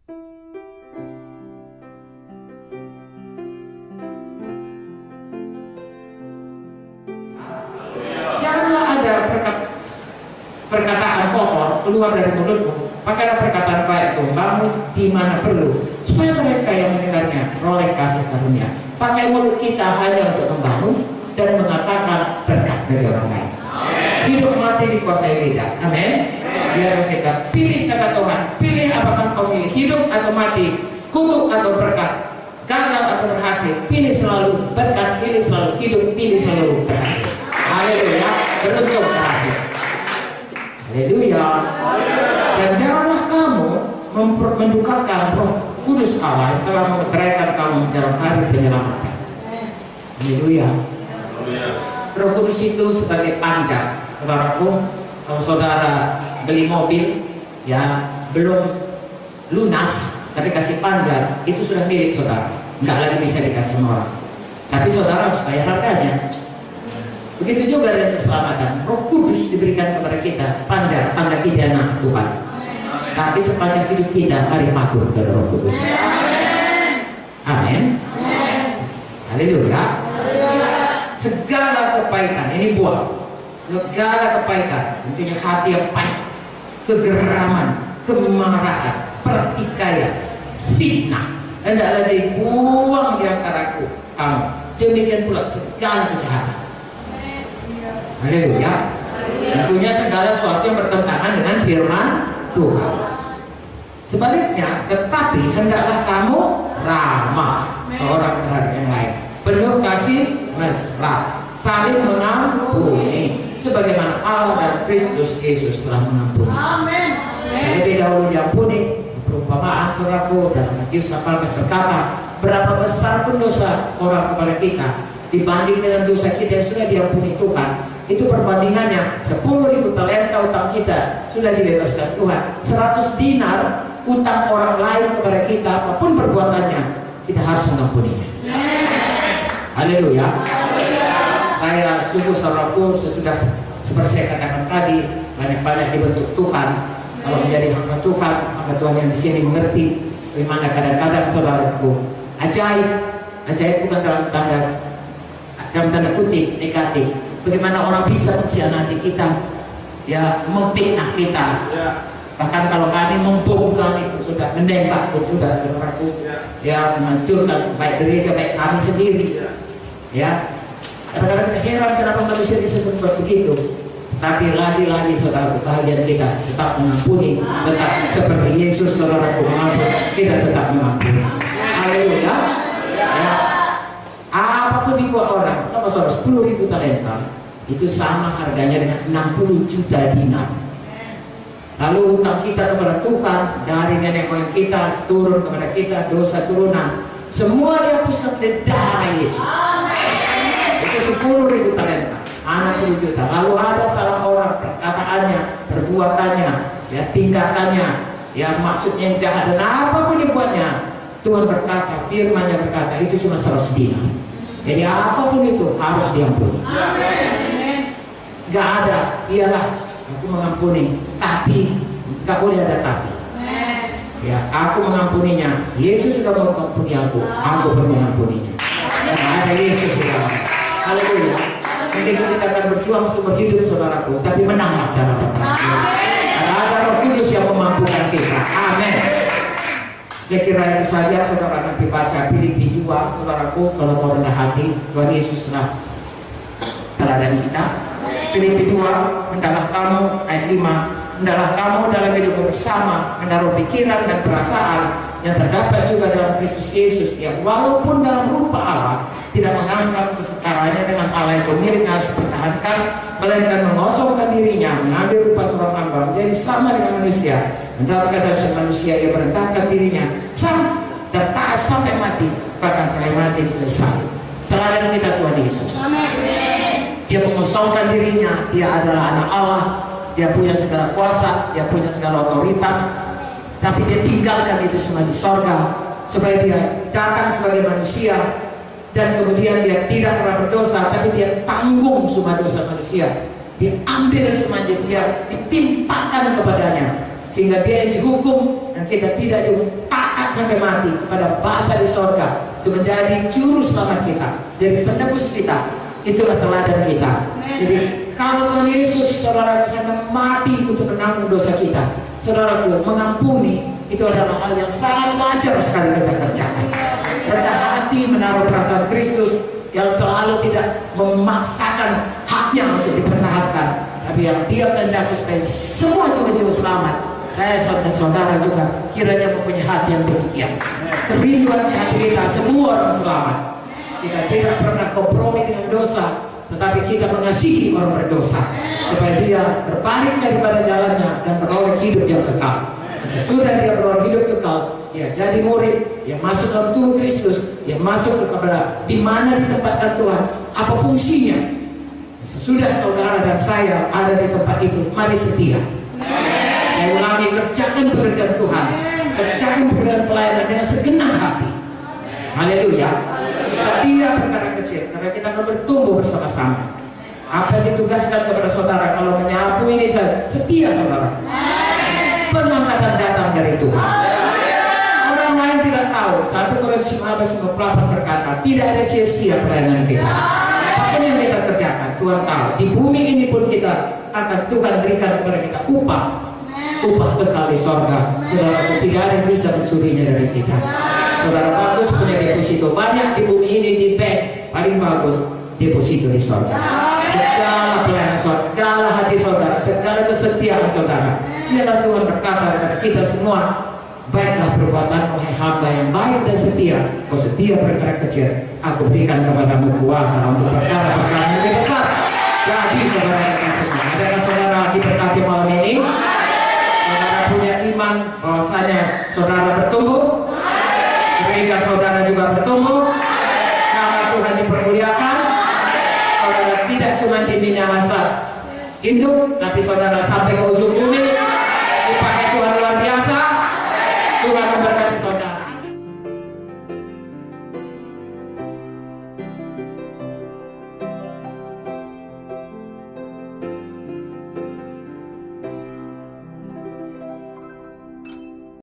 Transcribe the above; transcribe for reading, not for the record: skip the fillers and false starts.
Janganlah ada perkataan kotor keluar dari mulutmu. Pakailah perkataan baik membangun di mana perlu, supaya mereka yang mendengarnya roleh kasih karunia. Pakai mulut kita hanya untuk membangun dan mengatakan berkat dari orang lain. Hidup mati dikuasai lidah. Amin. Biar kita pilih kata Tuhan. Pilih apakah kau pilih hidup atau mati, kutuk atau berkat, gagal atau berhasil. Pilih selalu berkat, pilih selalu hidup, pilih selalu berhasil. Haleluya. Beruntung berhasil. Haleluya. Dan janganlah kamu mendukakan Roh Kudus Allah yang telah memeteraikan kamu menjelang hari penyelamatan. Haleluya. Roh Kudus itu sebagai panjang. Saudaraku, kalau saudara beli mobil ya belum lunas tapi kasih panjang, itu sudah milik saudara, nggak lagi bisa dikasih orang. Tapi saudara harus bayar harganya. Begitu juga dengan keselamatan. Roh Kudus diberikan kepada kita panjang, tanda kita anak Tuhan. Tapi sepanjang hidup kita mari patuh kepada Roh Kudus. Amin. Haleluya. Segala kepaitan, ini buah. Segala kepaitan, tentunya hati yang pahit, kegeraman, kemarahan, pertikaian, fitnah, hendaklah dibuang di antara kamu. Demikian pula segala kejahatan. Haleluya. Tentunya segala sesuatu yang bertentangan dengan firman Tuhan. Sebaliknya, tetapi hendaklah kamu ramah seorang terhadap yang lain, penuh kasih mesra, saling mengampuni, sebagaimana Allah dan Kristus Yesus telah mengampuni. Amin. Lebih dahulu diampuni. Perumpamaan saudaraku dalam Matius 18 berkata, berapa besar pun dosa orang kepada kita dibanding dengan dosa kita yang sudah diampuni Tuhan, itu perbandingannya 10.000 talenta utang kita sudah dibebaskan Tuhan. 100 dinar utang orang lain kepada kita, apapun perbuatannya, kita harus mengampuninya. Haleluya. Saya sungguh saudaraku, sesudah seperti saya katakan tadi, banyak-banyak dibentuk Tuhan. Kalau menjadi hamba Tuhan, hamba Tuhan yang di sini mengerti bagaimana kadang-kadang saudaraku ajaib bukan dalam tanda kutip negatif. Bagaimana orang bisa mengkhianati kita, ya memfitnah kita. Bahkan kalau kami membongkar itu sudah menembak pun sudah saudaraku, ya menghancurkan baik gereja baik kami sendiri. Ya, kadang-kadang heran kenapa manusia bisa berbuat begitu. Tapi lagi-lagi saudaraku, bahagian kita tetap mengampuni, tetap seperti Yesus saudaraku mengampuni, kita tetap mengampuni. Haleluya. Ya. Apapun dibuat orang, sama saudara 10.000 talenta itu sama harganya dengan 60 juta dinar. Lalu utang kita kepada Tuhan dari nenek moyang kita turun kepada kita, dosa turunan, semua dihapuskan oleh darah Yesus. Itu 10.000 talenta, 60 juta. Lalu ada salah orang, perkataannya, perbuatannya, ya tindakannya, ya maksudnya yang jahat dan apapun dibuatnya, Tuhan berkata, firman-Nya berkata itu cuma 100 dinar. Jadi apapun itu harus diampuni. Gak ada, iyalah aku mengampuni, tapi gak boleh ada tapi. Ya, aku mengampuninya. Yesus sudah mengampuni aku pun mengampuninya. Ada Yesus di dalam. Haleluya. Mungkin kita akan berjuang seumur hidup saudaraku, tapi menanglah dalam peperangan. Ada Roh Kudus yang memampukan kita. Amin. Saya kira itu saja saudara, nanti baca Filipi 2 saudaraku, kalau mau rendah hati, Tuhan Yesus telah teladan kita. Filipi 2, hendaklah kamu, ayat 5, hendaklah kamu dalam hidup bersama menaruh pikiran dan perasaan yang terdapat juga dalam Kristus Yesus, yang walaupun dalam rupa Allah tidak menganggap kesetaranya dengan Allah yang pemilik harus dipertahankan, melainkan mengosongkan dirinya, mengambil rupa seorang hamba, menjadi sama dengan manusia, mendapatkan dasar manusia yang merendahkan dirinya dan taat sampai mati, bahkan sampai mati di salib. Teladan kita Tuhan Yesus. Dia mengosongkan dirinya, dia adalah anak Allah, dia punya segala kuasa, dia punya segala otoritas, tapi dia tinggalkan itu semua di sorga supaya dia datang sebagai manusia, dan kemudian dia tidak pernah berdosa, tapi dia tanggung semua dosa manusia. Dia ambil semuanya, dia ditimpakan kepadanya, sehingga dia yang dihukum dan kita tidak dihukum. sampai mati kepada Bapa di sorga, itu menjadi juru selamat kita, jadi penebus kita. Itulah teladan kita. Jadi kalau Tuhan Yesus, saudara, sampai mati untuk menanggung dosa kita, saudaraku, mengampuni itu adalah hal yang sangat wajar sekali kita kerjakan. Rendah hati menaruh perasaan Kristus yang selalu tidak memaksakan haknya untuk dipertahankan, tapi yang dia kehendaki supaya semua jiwa-jiwa selamat. Saya dan saudara juga kiranya mempunyai hati yang demikian. Kerinduan hati kita semua orang selamat. Kita tidak pernah kompromi dengan dosa, tetapi kita mengasihi orang berdosa supaya dia berbalik daripada jalannya dan beroleh hidup yang kekal. Sesudah dia beroleh hidup kekal, dia jadi murid, dia masuk dalam tubuh Kristus, dia masuk kepada di mana ditempatkan Tuhan, apa fungsinya. Sesudah saudara dan saya ada di tempat itu, mari setia. Saya ulangi, kerjakan pekerjaan Tuhan, kerjakan pekerjaan pelayanan dengan segenap hati. Haleluya. Setia perkara kecil, karena kita akan bertumbuh bersama-sama. Apa yang ditugaskan kepada saudara, kalau menyapu ini setia saudara. Pengangkatan datang dari Tuhan. Orang lain tidak tahu. 1 Korintus 15:58 berkata, tidak ada sia-sia pelayanan kita. Apapun yang kita kerjakan, Tuhan tahu. Di bumi ini pun kita akan Tuhan berikan kepada kita upah kekal di sorga. Saudara, tidak ada yang bisa mencurinya dari kita. Saudara bagus punya deposito banyak di bumi ini, di bank paling bagus deposito di sorga. Segala pelayanan saudara, segala hati saudara, segala kesetiaan saudara, biarlah Tuhan berkata kepada kita semua, baiklah perbuatanmu hai hamba yang baik dan setia, kau setia perkara kecil, aku berikan kepadamu kuasa untuk perkara-perkara yang lebih besar. Jadi kepada kita semua, adakah saudara diberkati malam ini? Saudara punya iman bahwasanya saudara bertumbuh, gereja saudara juga bertumbuh, nama Tuhan dipermuliakan. Saudara tidak cuma di Minahasa Induk, tapi saudara sampai ke ujung bumi.